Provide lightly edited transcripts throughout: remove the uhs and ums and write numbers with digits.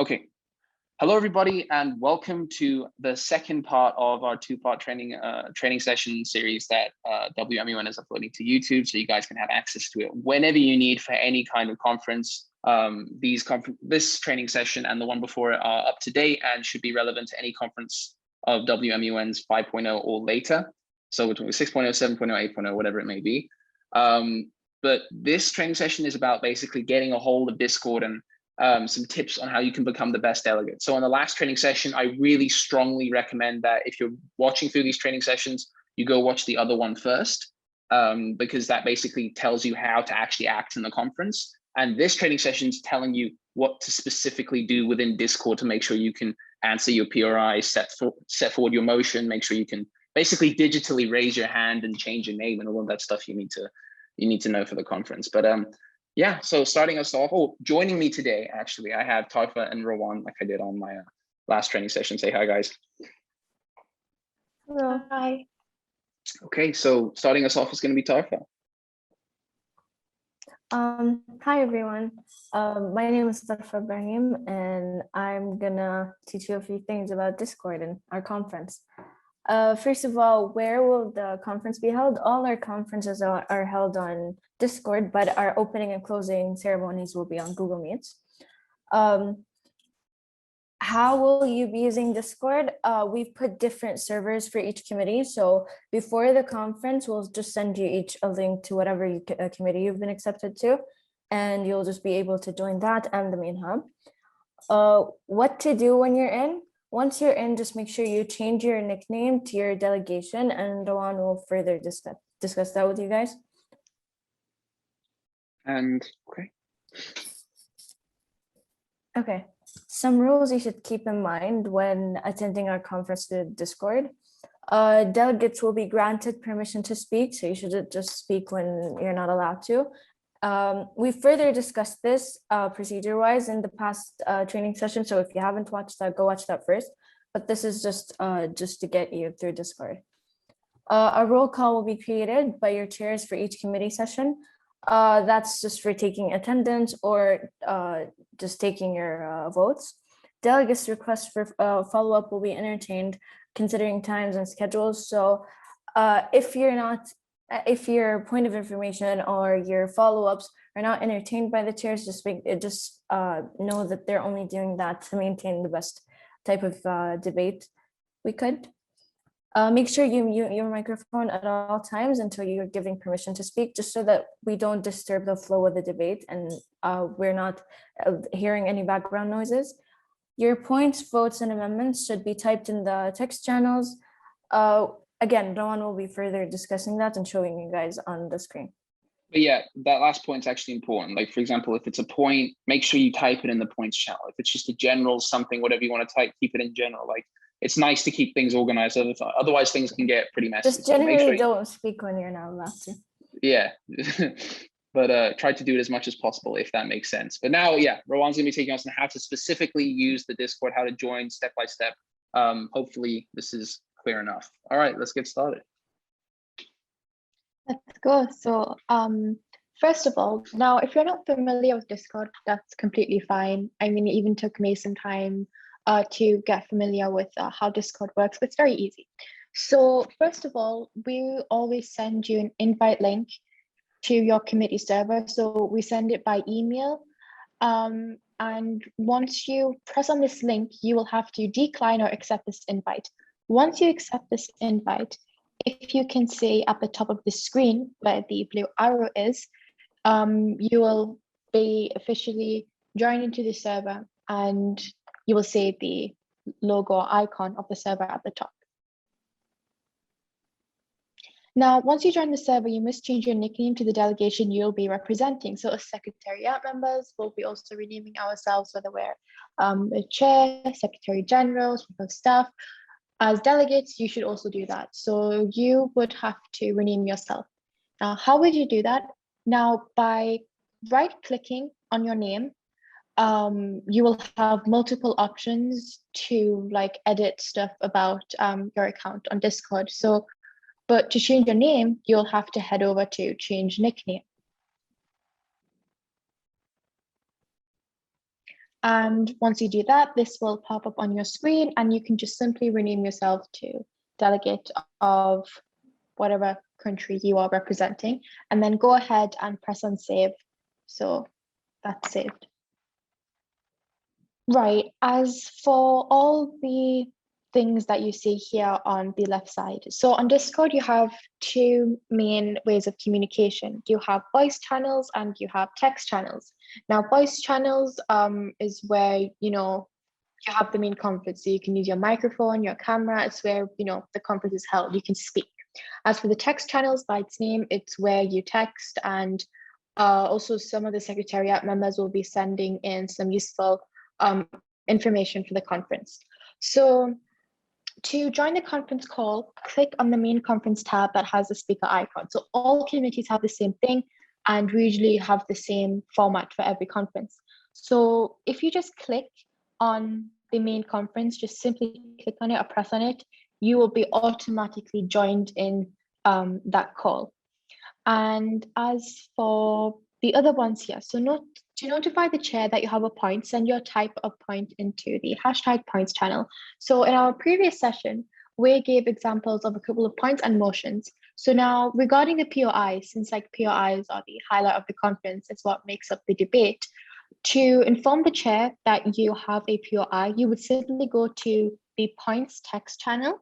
Okay. Hello, everybody, and welcome to the second part of our two-part training session series that WMUN is uploading to YouTube, so you guys can have access to it whenever you need for any kind of conference. This training session and the one before it are up to date and should be relevant to any conference of WMUN's 5.0 or later. So between 6.0, 7.0, 8.0, whatever it may be. But this training session is about basically getting a hold of Discord and some tips on how you can become the best delegate. So in the last training session, I really strongly recommend that if you're watching through these training sessions, you go watch the other one first, because that basically tells you how to actually act in the conference. And this training session is telling you what to specifically do within Discord to make sure you can answer your PRI, set forward your motion, make sure you can basically digitally raise your hand and change your name and all of that stuff you need to know for the conference. But yeah, so starting us off, joining me today, actually, I have Taifa and Rowan, like I did on my last training session. Say hi, guys. Hello. Hi. Okay, so starting us off is going to be Taifa. Hi, everyone. My name is Taifa Ibrahim, and I'm going to teach you a few things about Discord and our conference. First of all, where will the conference be held? All our conferences are held on Discord, but our opening and closing ceremonies will be on Google Meets. How will you be using Discord? We've put different servers for each committee. So before the conference, we'll just send you each a link to whatever committee you've been accepted to, and you'll just be able to join that and the main hub. What to do when you're in? Once you're in, just make sure you change your nickname to your delegation, and Rowan will further discuss that with you guys. And okay. Okay, some rules you should keep in mind when attending our conference to Discord. Delegates will be granted permission to speak, so you should just speak when you're not allowed to. We further discussed this procedure-wise in the past training session, so if you haven't watched that, go watch that first. But this is just to get you through Discord. A roll call will be created by your chairs for each committee session. That's just for taking attendance or just taking your votes. Delegates' requests for follow-up will be entertained considering times and schedules. So if your point of information or your follow-ups are not entertained by the chairs, just know that they're only doing that to maintain the best type of debate we could. Make sure you mute your microphone at all times until you're giving permission to speak, just so that we don't disturb the flow of the debate and we're not hearing any background noises. Your points, votes, and amendments should be typed in the text channels. Again, Rowan will be further discussing that and showing you guys on the screen. But yeah, that last point is actually important. Like, for example, if it's a point, make sure you type it in the points channel. If it's just a general something, whatever you want to type, keep it in general. Like, it's nice to keep things organized. Otherwise, things can get pretty messy. Just generally don't speak when you're not allowed to. Yeah, but try to do it as much as possible if that makes sense. But now, yeah, Rowan's going to be taking us on how to specifically use the Discord, how to join step by step. Hopefully, this is clear enough. All right, let's get started. Let's go. So first of all, now, if you're not familiar with Discord, that's completely fine. I mean, it even took me some time to get familiar with how Discord works, but it's very easy. So first of all, we always send you an invite link to your committee server. So we send it by email. And once you press on this link, you will have to decline or accept this invite. Once you accept this invite, if you can see at the top of the screen where the blue arrow is, you will be officially joined into the server, and you will see the logo or icon of the server at the top. Now, once you join the server, you must change your nickname to the delegation you'll be representing. So as Secretariat members, we'll be also renaming ourselves, whether we're the chair, Secretary General, Chief of Staff. As delegates, you should also do that. So you would have to rename yourself. Now, how would you do that? Now, by right-clicking on your name, you will have multiple options to edit stuff about your account on Discord. So, but to change your name, you'll have to head over to change nickname. And once you do that, this will pop up on your screen and you can just simply rename yourself to delegate of whatever country you are representing, and then go ahead and press on save. So that's saved. Right, as for all the things that you see here on the left side. So on Discord, you have two main ways of communication. You have voice channels and you have text channels. Now, voice channels is where, you have the main conference. So you can use your microphone, your camera. It's where, the conference is held. You can speak. As for the text channels, by its name, it's where you text, and also some of the secretariat members will be sending in some useful information for the conference. So to join the conference call, click on the main conference tab that has the speaker icon. So all communities have the same thing, and we usually have the same format for every conference. So if you just click on the main conference, just simply click on it or press on it, you will be automatically joined in that call. And as for the other ones here, so to notify the chair that you have a point, send your type of point into the hashtag points channel. So in our previous session, we gave examples of a couple of points and motions. So now regarding the POI, since POIs are the highlight of the conference, it's what makes up the debate. To inform the chair that you have a POI, you would simply go to the points text channel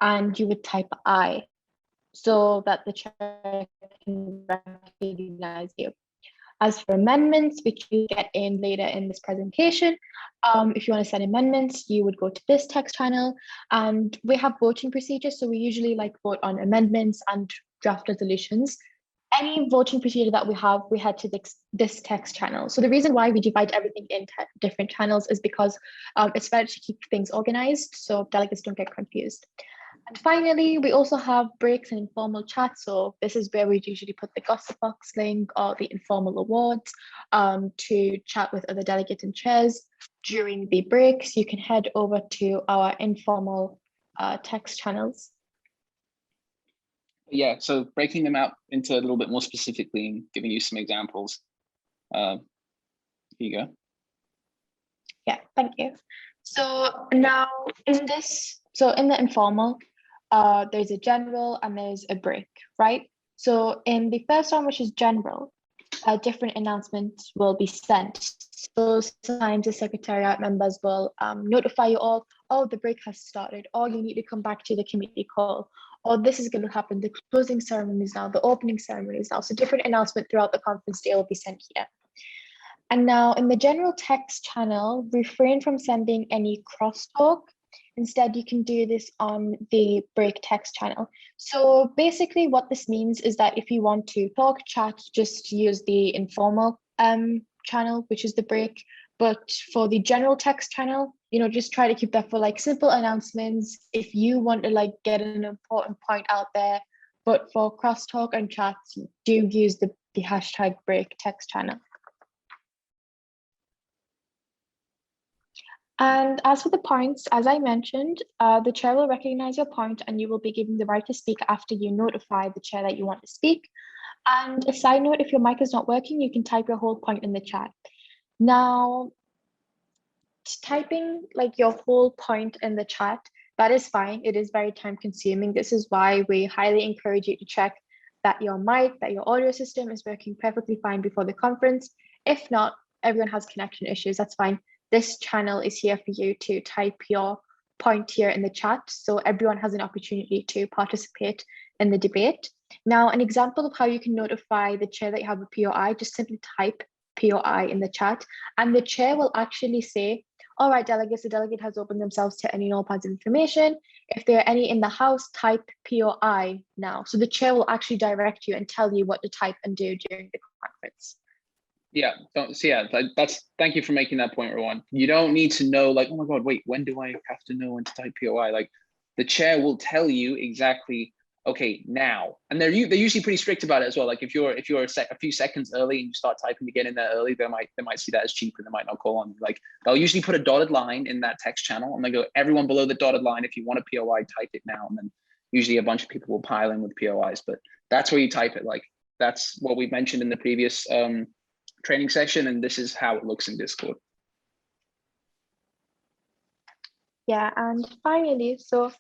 and you would type I, so that the chair can recognize you. As for amendments, which you get in later in this presentation, if you want to send amendments, you would go to this text channel, and we have voting procedures. So we usually vote on amendments and draft resolutions. Any voting procedure that we head to this text channel. So the reason why we divide everything into different channels is because it's better to keep things organized so delegates don't get confused. And finally, we also have breaks and informal chats. So this is where we usually put the gossip box link or the informal awards to chat with other delegates and chairs. During the breaks, you can head over to our informal text channels. Yeah, so breaking them out into a little bit more specifically and giving you some examples. Here you go. Yeah, thank you. So now in the informal, there's a general and there's a break, right? So in the first one, which is general, different announcements will be sent. So sometimes the secretariat members will notify you all, oh, the break has started, or you need to come back to the committee call, or this is going to happen, the closing ceremony is now, the opening ceremony is now. So different announcement throughout the conference day will be sent here. And now in the general text channel, refrain from sending any crosstalk. Instead, you can do this on the break text channel. So basically what this means is that if you want to talk, chat, just use the informal channel, which is the break. But for the general text channel, just try to keep that for simple announcements if you want to get an important point out there. But for crosstalk and chats, do use the hashtag break text channel. And as for the points, as I mentioned, the chair will recognize your point and you will be given the right to speak after you notify the chair that you want to speak. And a side note, if your mic is not working, you can type your whole point in the chat. Now, typing your whole point in the chat, that is fine. It is very time consuming. This is why we highly encourage you to check that your mic, that your audio system is working perfectly fine before the conference. If not, everyone has connection issues, that's fine. This channel is here for you to type your point here in the chat, so everyone has an opportunity to participate in the debate. Now, an example of how you can notify the chair that you have a POI, just simply type POI in the chat, and the chair will actually say, all right, delegates, the delegate has opened themselves to any and all parts of information. If there are any in the house, type POI now. So the chair will actually direct you and tell you what to type and do during the conference. Yeah, thank you for making that point, Rowan. You don't need to know oh my God, wait, when do I have to know when to type POI? The chair will tell you exactly, okay, now. And they're usually pretty strict about it as well. If you're a few seconds early and you start typing to get in there early, they might see that as cheap and they might not call on you. They'll usually put a dotted line in that text channel and they go, everyone below the dotted line, if you want a POI, type it now. And then usually a bunch of people will pile in with POIs, but that's where you type it. That's what we mentioned in the previous training session, and this is how it looks in Discord. Yeah, and finally, so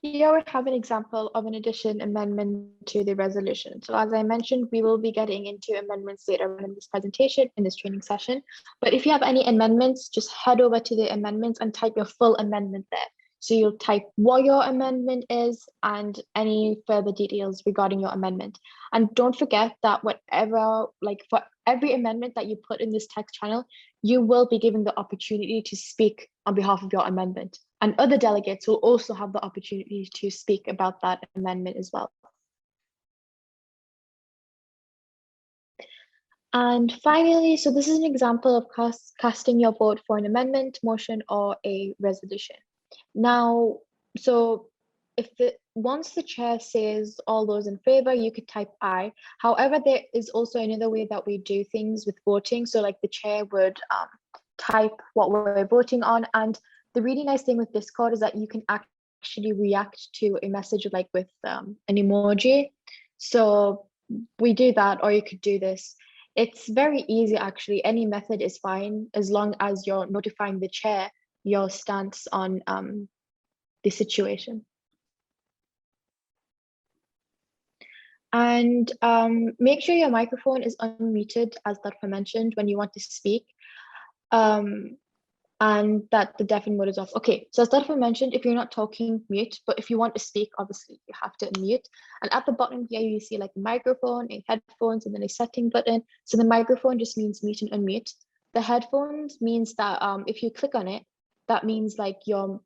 here we have an example of an addition amendment to the resolution. So as I mentioned, we will be getting into amendments later on in this presentation, in this training session. But if you have any amendments, just head over to the amendments and type your full amendment there. So you'll type what your amendment is and any further details regarding your amendment. And don't forget that whatever, like for every amendment that you put in this text channel, you will be given the opportunity to speak on behalf of your amendment. And other delegates will also have the opportunity to speak about that amendment as well. And finally, so this is an example of casting your vote for an amendment, motion, or a resolution. Now, so if once the chair says all those in favor, you could type aye. However, there is also another way that we do things with voting. So like the chair would type what we're voting on, and the really nice thing with Discord is that you can actually react to a message like with an emoji. So we do that, or you could do this. It's very easy, actually. Any method is fine as long as you're notifying the chair your stance on the situation. And make sure your microphone is unmuted, as Darfa mentioned, when you want to speak. And that the deafen mode is off. Okay, so as Darfa mentioned, if you're not talking, mute, but if you want to speak, obviously you have to unmute. And at the bottom here, you see like a microphone, a headphones, and then a setting button. So the microphone just means mute and unmute. The headphones means that if you click on it, that means like you're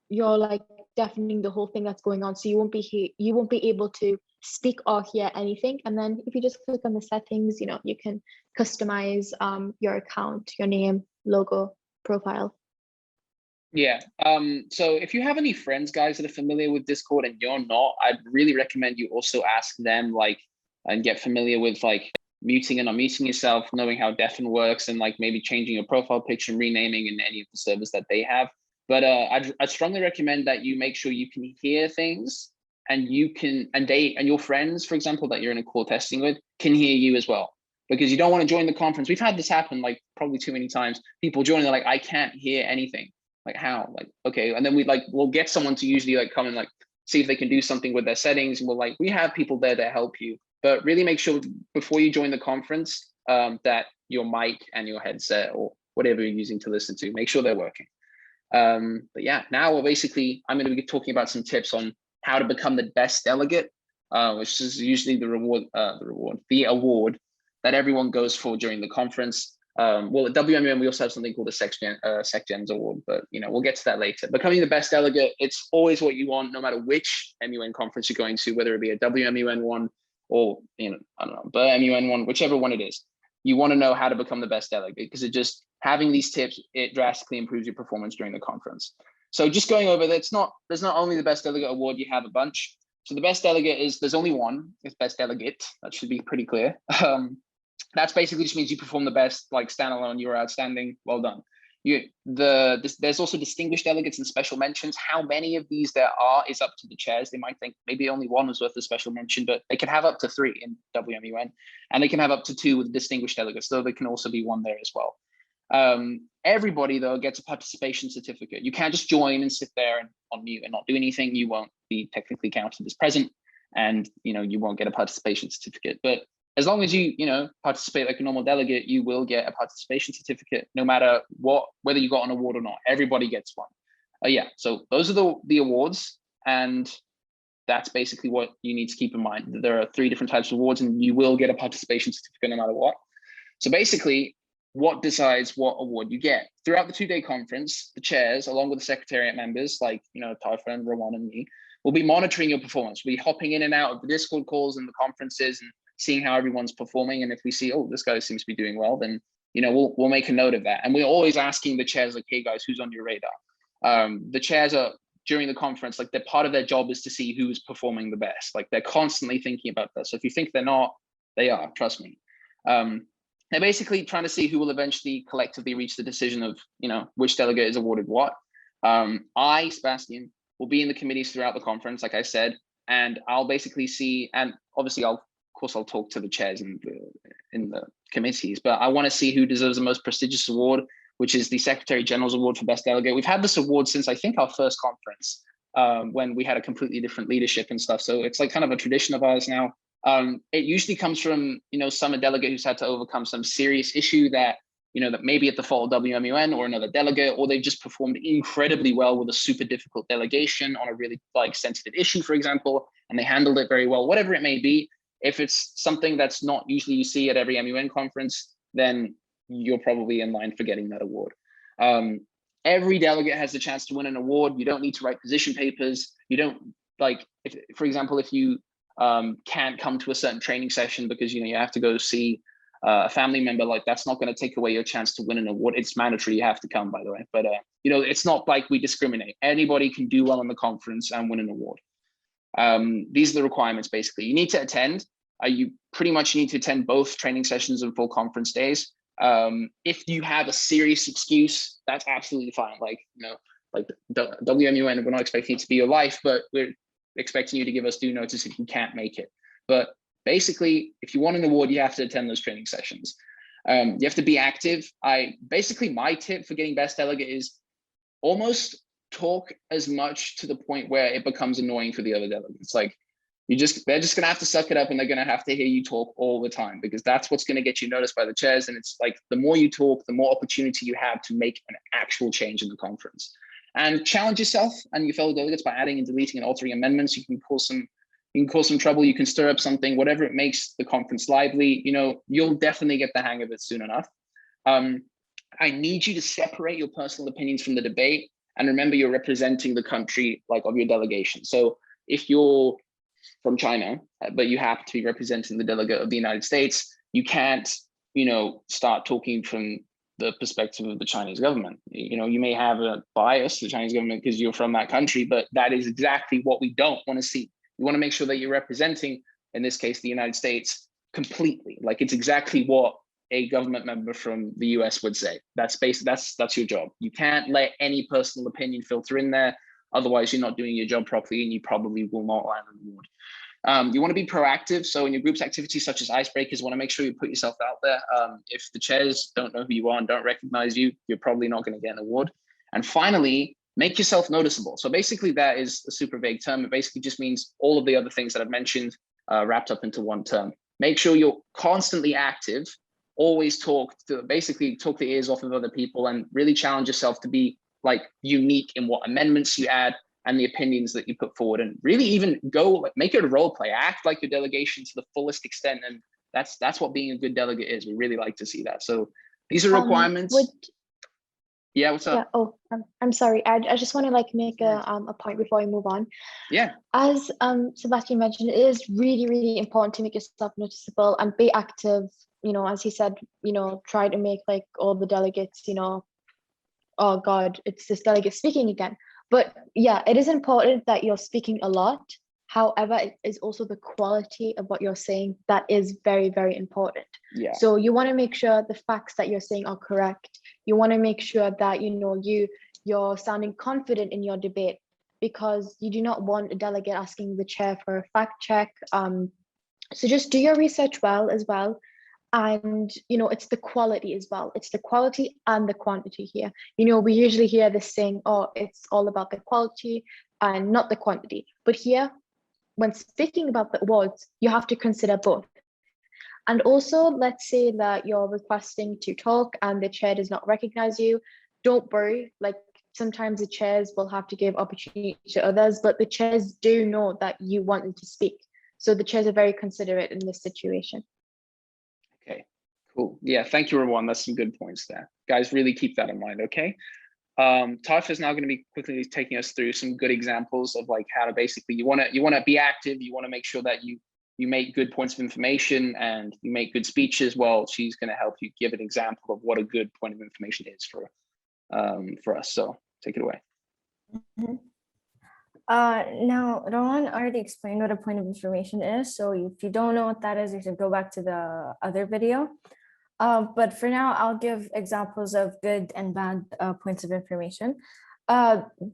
like deafening the whole thing that's going on. So you won't be able to speak or hear anything. And then if you just click on the settings, you can customize your account, your name, logo, profile. Yeah. So if you have any friends, guys, that are familiar with Discord and you're not, I'd really recommend you also ask them, like, and get familiar with like muting and unmuting yourself, knowing how deafen works, and like maybe changing your profile picture and renaming in any of the servers that they have. But I'd strongly recommend that you make sure you can hear things, and you can, and your friends, for example, that you're in a call testing with, can hear you as well. Because you don't want to join the conference. We've had this happen like probably too many times. People join, they're like, I can't hear anything. Like how? Like, okay. And then we'll get someone to usually like come and like see if they can do something with their settings. And we have people there to help you. But really make sure before you join the conference that your mic and your headset or whatever you're using to listen to, make sure they're working. But yeah, now I'm going to be talking about some tips on how to become the best delegate, which is usually the award that everyone goes for during the conference. Well, at WMUN, we also have something called a SecGems award, but we'll get to that later. Becoming the best delegate, it's always what you want, no matter which MUN conference you're going to, whether it be a WMUN one or I don't know, MUN one, whichever one it is. You want to know how to become the best delegate, because having these tips, it drastically improves your performance during the conference. So just going over, there's not only the best delegate award, you have a bunch. So the best delegate there's only one, it's best delegate. That should be pretty clear. That's basically just means you perform the best, like standalone, you're outstanding, well done. There's also distinguished delegates and special mentions. How many of these there are is up to the chairs. They might think maybe only one was worth a special mention, but they can have up to 3 in WMUN, and they can have up to 2 with distinguished delegates, though there can also be 1 there as well. Everybody though gets a participation certificate. You can't just join and sit there and on mute and not do anything. You won't be technically counted as present, and you won't get a participation certificate. But as long as you participate like a normal delegate, you will get a participation certificate, no matter whether you got an award or not. Everybody gets one. Yeah, so those are the awards, and that's basically what you need to keep in mind. There are 3 different types of awards, and you will get a participation certificate no matter what. So basically, what decides what award you get? Throughout the 2-day conference, the chairs, along with the secretariat members like Tarfa and Rawan and me, will be monitoring your performance. We'll be hopping in and out of the Discord calls and the conferences and seeing how everyone's performing. And if we see, oh, this guy seems to be doing well, then we'll make a note of that. And we're always asking the chairs, like, hey guys, who's on your radar? The chairs are, during the conference, like, they're part of their job is to see who's performing the best. Like, they're constantly thinking about that. So if you think they're not, they are, trust me. They're basically trying to see who will eventually collectively reach the decision of which delegate is awarded what. I, Sebastian, will be in the committees throughout the conference, like I said, and I'll basically see, and obviously I'll talk to the chairs in the committees, but I want to see who deserves the most prestigious award, which is the Secretary General's Award for Best Delegate. We've had this award since I think our first conference, when we had a completely different leadership and stuff. So it's like kind of a tradition of ours now. It usually comes from, some delegate who's had to overcome some serious issue that, that maybe at the fault of WMUN or another delegate, or they've just performed incredibly well with a super difficult delegation on a really sensitive issue, for example, and they handled it very well, whatever it may be. If it's something that's not usually you see at every MUN conference, then you're probably in line for getting that award. Every delegate has the chance to win an award. You don't need to write position papers. You don't if, for example, if you can't come to a certain training session because you have to go see a family member, that's not going to take away your chance to win an award. It's mandatory, you have to come, by the way. But it's not like we discriminate. Anybody can do well in the conference and win an award. These are the requirements. Basically, you need to attend. You pretty much need to attend both training sessions and full conference days. If you have a serious excuse, that's absolutely fine. WMUN, we're not expecting it to be your life, but we're expecting you to give us due notice if you can't make it. But basically, if you want an award, you have to attend those training sessions. You have to be active. My tip for getting best delegate is almost talk as much to the point where it becomes annoying for the other delegates. They're just gonna have to suck it up, and they're gonna have to hear you talk all the time, because that's what's gonna get you noticed by the chairs. And it's the more you talk, the more opportunity you have to make an actual change in the conference. And challenge yourself and your fellow delegates by adding and deleting and altering amendments. You can cause some trouble. You can stir up something, whatever it makes the conference lively. You'll definitely get the hang of it soon enough. I need you to separate your personal opinions from the debate, and remember you're representing the country of your delegation. So if you're from China, but you happen to be representing the delegate of the United States, you can't, start talking from the perspective of the Chinese government. You may have a bias to the Chinese government because you're from that country, but that is exactly what we don't want to see. You want to make sure that you're representing, in this case, the United States completely. It's exactly what a government member from the US would say. That's your job. You can't let any personal opinion filter in there. Otherwise, you're not doing your job properly, and you probably will not land an award. You want to be proactive. So in your group's activities, such as icebreakers, you want to make sure you put yourself out there. If the chairs don't know who you are and don't recognize you, you're probably not going to get an award. And finally, make yourself noticeable. So basically, that is a super vague term. It basically just means all of the other things that I've mentioned wrapped up into one term. Make sure you're constantly active. Always talk the ears off of other people, and really challenge yourself to be unique in what amendments you add and the opinions that you put forward, and really even go make it a role play, act like your delegation to the fullest extent. And that's what being a good delegate is. We really like to see that. So these are requirements. Yeah, what's up? Yeah. I'm sorry. I just want to make a point before we move on. Yeah. As Sebastian mentioned, it is really, really important to make yourself noticeable and be active. As he said, try to make all the delegates, oh God, it's this delegate speaking again. But yeah, it is important that you're speaking a lot. However, it is also the quality of what you're saying that is very, very important. Yeah. So you want to make sure the facts that you're saying are correct. You want to make sure that you're sounding confident in your debate, because you do not want a delegate asking the chair for a fact check. So just do your research well as well. And it's the quality as well. It's the quality and the quantity here. We usually hear this saying, oh, it's all about the quality and not the quantity. But here, when speaking about the awards, you have to consider both. And also, let's say that you're requesting to talk and the chair does not recognize you. Don't worry. Sometimes the chairs will have to give opportunity to others, but the chairs do know that you want them to speak. So the chairs are very considerate in this situation. Okay, cool. Yeah, thank you, everyone. That's some good points there. Guys, really keep that in mind, okay? Tasha is now going to be quickly taking us through some good examples of how to basically, you want to be active, you want to make sure that you make good points of information and you make good speeches. Well, she's going to help you give an example of what a good point of information is for us. So take it away. Mm-hmm. Now, Rohan already explained what a point of information is. So if you don't know what that is, you should go back to the other video. But for now, I'll give examples of good and bad points of information.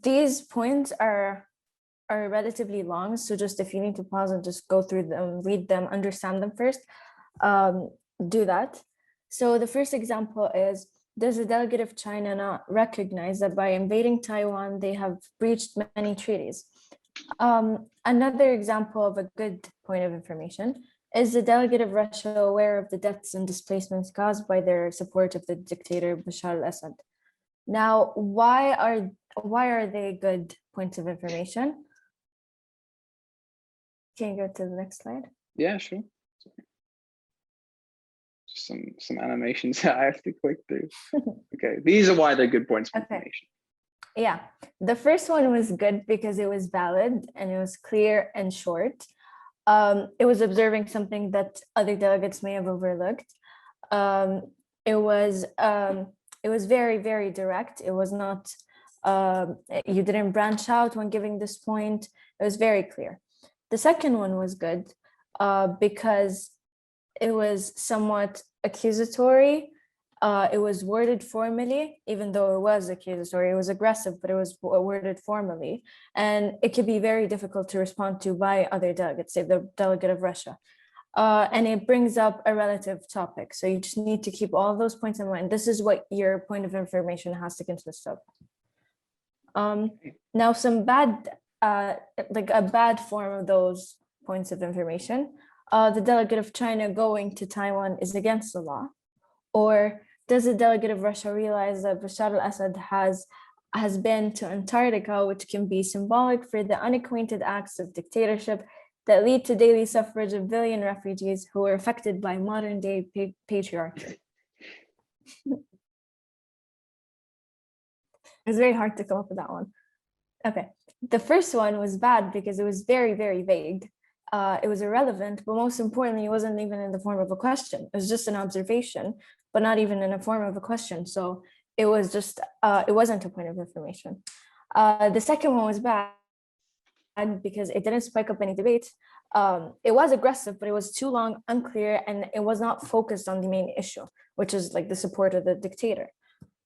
These points are relatively long. So just if you need to pause and just go through them, read them, understand them first, do that. So the first example is does the delegate of China not recognize that by invading Taiwan, they have breached many treaties? Another example of a good point of information is the delegate of Russia aware of the deaths and displacements caused by their support of the dictator Bashar al-Assad? Now, why are they good points of information? Can you go to the next slide? Yeah, sure. Just some animations that I have to click through. Okay, these are why they're good points of information. Yeah, the first one was good because it was valid and it was clear and short. It was observing something that other delegates may have overlooked. It was very, very direct. It was not, you didn't branch out when giving this point. It was very clear. The second one was good because it was somewhat accusatory. It was worded formally, even though it was accusatory, it was aggressive, but it was worded formally. And it could be very difficult to respond to by other delegates, say the delegate of Russia. And it brings up a relative topic. So you just need to keep all those points in mind. This is what your point of information has to consist of. Now, some bad, like a bad form of those points of information. The delegate of China going to Taiwan is against the law. Or does the delegate of Russia realize that Bashar al-Assad has been to Antarctica, which can be symbolic for the unacquainted acts of dictatorship that lead to daily suffrage of billion refugees who are affected by modern day patriarchy? It's very hard to come up with that one. Okay, the first one was bad because it was very, very vague. It was irrelevant, but most importantly, it wasn't even in the form of a question. It was just an observation, but not even in a form of a question. So it was just, it wasn't a point of information. The second one was bad because it didn't spike up any debate. It was aggressive, but it was too long, unclear, and it was not focused on the main issue, which is like the support of the dictator.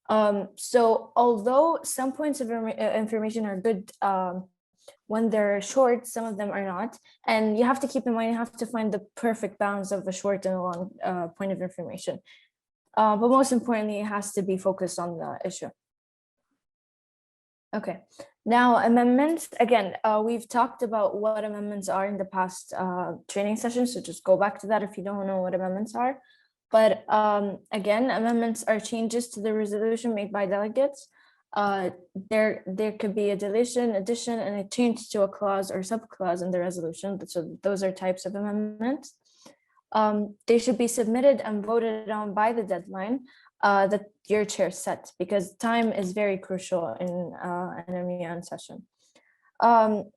So although some points of information are good when they're short, some of them are not. And you have to keep in mind, you have to find the perfect balance of a short and a long point of information. But most importantly, it has to be focused on the issue. Okay, now amendments. Again, we've talked about what amendments are in the past training sessions, so just go back to that if you don't know what amendments are. But again, amendments are changes to the resolution made by delegates. There could be a deletion, addition, and a change to a clause or subclause in the resolution. So those are types of amendments. They should be submitted and voted on by the deadline that your chair set, because time is very crucial in an WMUN session.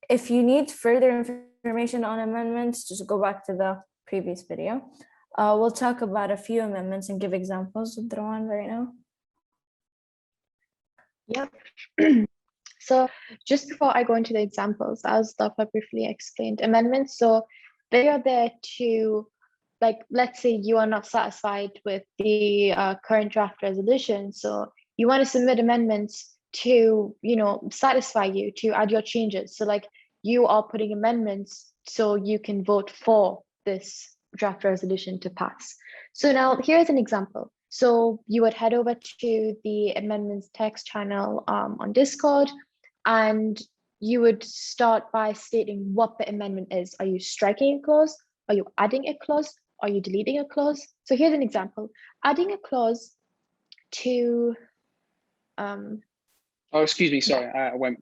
If you need further information on amendments, just go back to the previous video. We'll talk about a few amendments and give examples of the one right now. Yep. So just before I go into the examples, as Dafa briefly explained, amendments, so they are there to, like, let's say you are not satisfied with the current draft resolution, so you want to submit amendments to, you know, satisfy you, to add your changes. So like you are putting amendments so you can vote for this draft resolution to pass. So now here's an example. So you would head over to the amendments text channel on Discord, and you would start by stating what the amendment is. Are you striking a clause? Are you adding a clause? Are you deleting a clause? So here's an example. Adding a clause to oh, excuse me, sorry, I went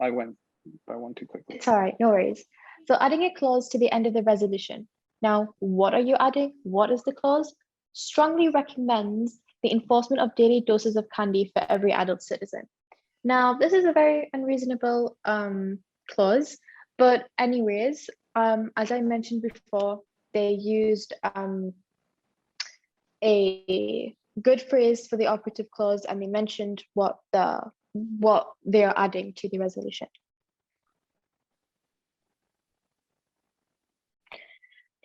too quickly. It's all right, no worries. So adding a clause to the end of the resolution. Now, what are you adding? What is the clause? Strongly recommends the enforcement of daily doses of candy for every adult citizen. Now, this is a very unreasonable clause, but anyways, as I mentioned before, they used a good phrase for the operative clause, and they mentioned what they are adding to the resolution.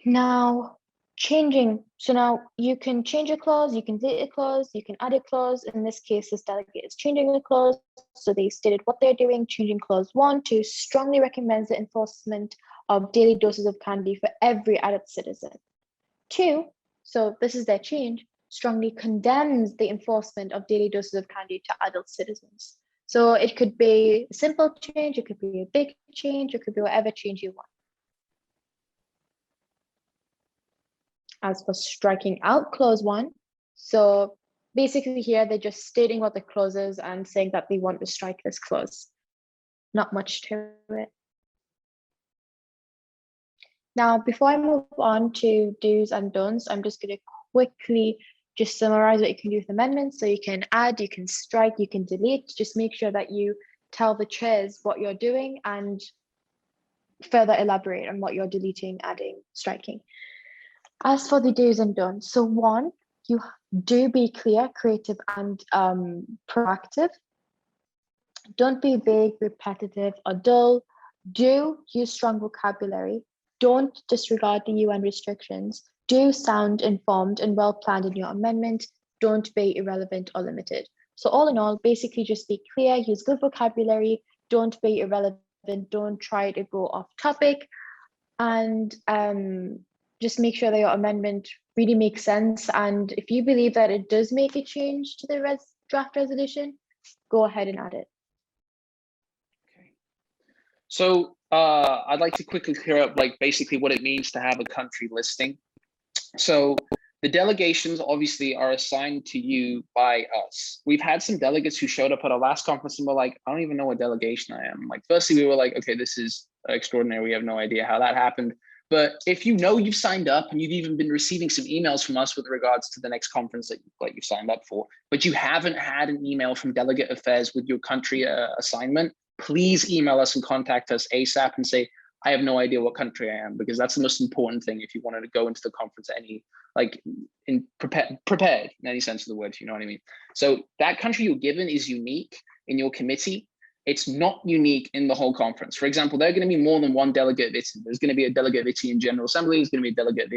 Now, so now you can change a clause, you can delete a clause, you can add a clause. In this case, this delegate is changing a clause. So they stated what they're doing, changing clause 1 to strongly recommends the enforcement of daily doses of candy for every adult citizen. 2, so this is their change, strongly condemns the enforcement of daily doses of candy to adult citizens. So it could be a simple change, it could be a big change, it could be whatever change you want. As for striking out clause 1, so basically here they're just stating what the clause is and saying that they want to strike this clause. Not much to it. Now, before I move on to do's and don'ts, I'm just going to quickly just summarize what you can do with amendments. So you can add, you can strike, you can delete. Just make sure that you tell the chairs what you're doing and further elaborate on what you're deleting, adding, striking. As for the do's and don'ts, so 1, you do be clear, creative, and proactive. Don't be vague, repetitive, or dull. Do use strong vocabulary. Don't disregard the UN restrictions. Do sound informed and well planned in your amendment. Don't be irrelevant or limited. So all in all, basically just be clear, use good vocabulary, don't be irrelevant, don't try to go off topic, and just make sure that your amendment really makes sense. And if you believe that it does make a change to the draft resolution, go ahead and add it. Okay. So I'd like to quickly clear up like basically what it means to have a country listing. So the delegations obviously are assigned to you by us. We've had some delegates who showed up at our last conference and were like, I don't even know what delegation I am. Like, firstly, we were like, okay, this is extraordinary. We have no idea how that happened. But if you know you've signed up and you've even been receiving some emails from us with regards to the next conference that you've signed up for, but you haven't had an email from Delegate Affairs with your country assignment, please email us and contact us ASAP and say, I have no idea what country I am, because that's the most important thing if you wanted to go into the conference prepared in any sense of the word, you know what I mean? So that country you're given is unique in your committee. It's not unique in the whole conference. For example, there are going to be more than one delegate of Italy. There's going to be a delegate of Italy in General Assembly. There's going to be a delegate of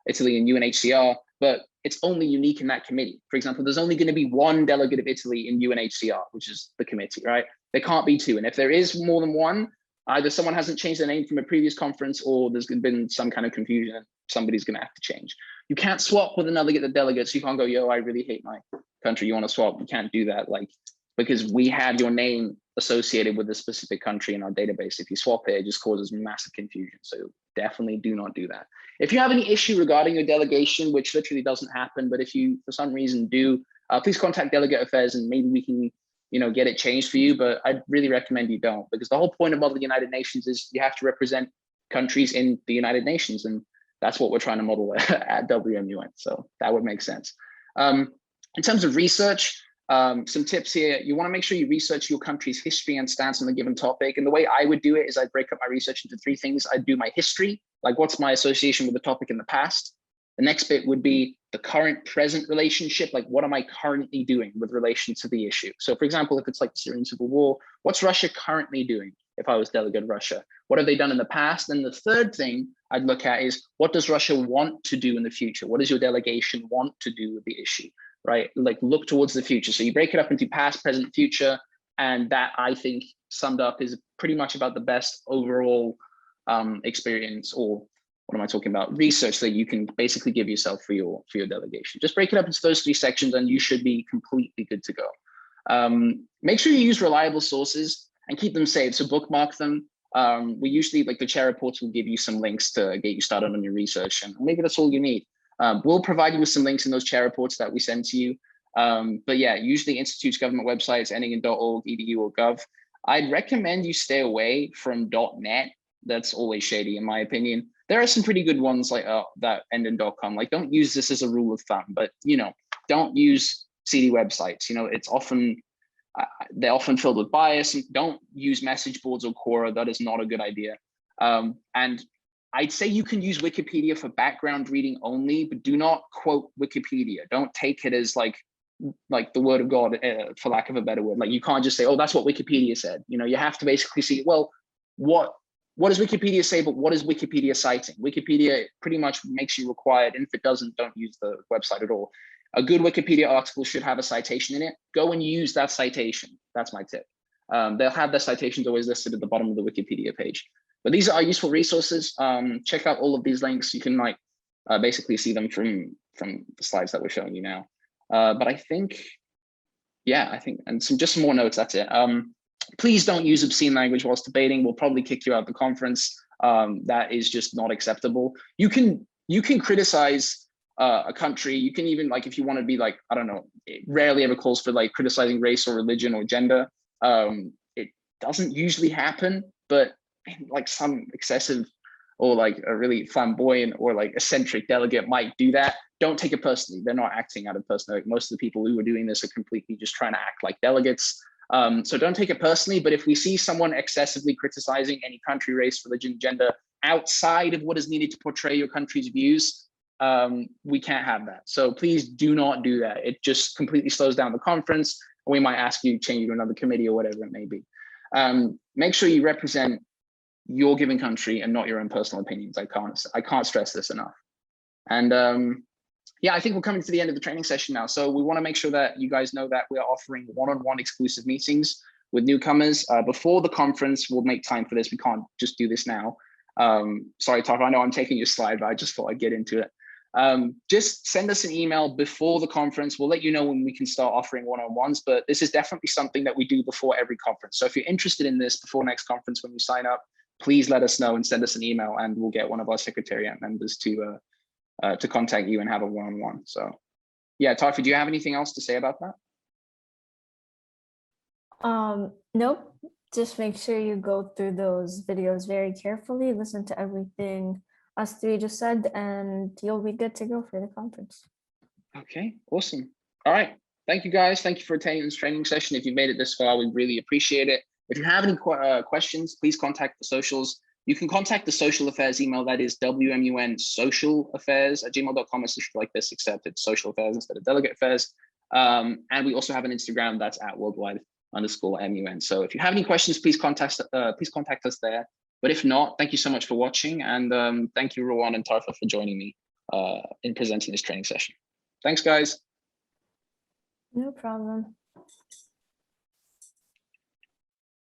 Italy in UNHCR, but it's only unique in that committee. For example, there's only going to be one delegate of Italy in UNHCR, which is the committee, right? There can't be two. And if there is more than one, either someone hasn't changed their name from a previous conference or there's been some kind of confusion and somebody's going to have to change. You can't swap with another delegate. So you can't go, yo, I really hate my country. You want to swap? You can't do that. Because we have your name associated with a specific country in our database. If you swap it just causes massive confusion. So definitely do not do that. If you have any issue regarding your delegation, which literally doesn't happen, but if you for some reason do, please contact Delegate Affairs and maybe we can get it changed for you. But I'd really recommend you don't, because the whole point of the United Nations is you have to represent countries in the United Nations. And that's what we're trying to model at WMUN. So that would make sense. In terms of research, some tips here. You want to make sure you research your country's history and stance on a given topic. And the way I would do it is I'd break up my research into 3 things. I'd do my history, like what's my association with the topic in the past. The next bit would be the current present relationship, like what am I currently doing with relation to the issue? So for example, if it's like the Syrian civil war, what's Russia currently doing? If I was delegate of Russia, what have they done in the past? And the third thing I'd look at is what does Russia want to do in the future? What does your delegation want to do with the issue, right? Like look towards the future. So you break it up into past, present, future. And that I think summed up is pretty much about the best overall experience, or what am I talking about? Research that you can basically give yourself for your delegation. Just break it up into those 3 sections and you should be completely good to go. Make sure you use reliable sources and keep them saved. So bookmark them. We usually, like the chair reports will give you some links to get you started on your research, and maybe that's all you need. We'll provide you with some links in those chair reports that we send to you. But yeah, usually institutes, government websites ending in .org, .edu, or .gov. I'd recommend you stay away from .net. That's always shady in my opinion. There are some pretty good ones like that end in .com. Like don't use this as a rule of thumb, but don't use CD websites. It's often they're often filled with bias. Don't use message boards or Quora. That is not a good idea. And I'd say you can use Wikipedia for background reading only, but do not quote Wikipedia. Don't take it as like the word of God, for lack of a better word. Like you can't just say, oh, that's what Wikipedia said. You have to basically see, well, what does Wikipedia say, but what is Wikipedia citing? Wikipedia pretty much makes you required, and if it doesn't, don't use the website at all. A good Wikipedia article should have a citation in it. Go and use that citation. That's my tip. They'll have their citations always listed at the bottom of the Wikipedia page. But these are useful resources. Check out all of these links. You can basically see them from from the slides that we're showing you now. But I think, yeah, and just some more notes, that's it. Please don't use obscene language whilst debating. We'll probably kick you out of the conference. That is just not acceptable. You can criticize a country. You can even, like, if you want to be like, I don't know, it rarely ever calls for like criticizing race or religion or gender. It doesn't usually happen, but like some excessive or like a really flamboyant or like eccentric delegate might do that. Don't take it personally. They're not acting out of personality. Most of the people who are doing this are completely just trying to act like delegates. So don't take it personally, but if we see someone excessively criticizing any country, race, religion, gender outside of what is needed to portray your country's views, we can't have that. So please do not do that. It just completely slows down the conference. We might ask you to change to another committee or whatever it may be. Make sure you represent your given country and not your own personal opinions. I can't stress this enough. And yeah, I think we're coming to the end of the training session now. So we want to make sure that you guys know that we are offering one-on-one exclusive meetings with newcomers. Before the conference, we'll make time for this. We can't just do this now. Sorry, Tarfa, I know I'm taking your slide, but I just thought I'd get into it. Just send us an email before the conference. We'll let you know when we can start offering one-on-ones, but this is definitely something that we do before every conference. So if you're interested in this before next conference, when you sign up, please let us know and send us an email, and we'll get one of our secretariat members to contact you and have a one-on-one. So yeah, Tarfi, do you have anything else to say about that? Nope. Just make sure you go through those videos very carefully, listen to everything us three just said, and you'll be good to go for the conference. Okay, awesome. All right. Thank you guys. Thank you for attending this training session. If you made it this far, we really appreciate it. If you have any questions, please contact the socials. You can contact the social affairs email, that is WMUN socialaffairs@gmail.com. It's just like this, except it's social affairs instead of delegate affairs. And we also have an Instagram that's @worldwide_MUN. So if you have any questions, please contact us there. But if not, thank you so much for watching. And thank you, Rowan and Tarfa, for joining me in presenting this training session. Thanks, guys. No problem.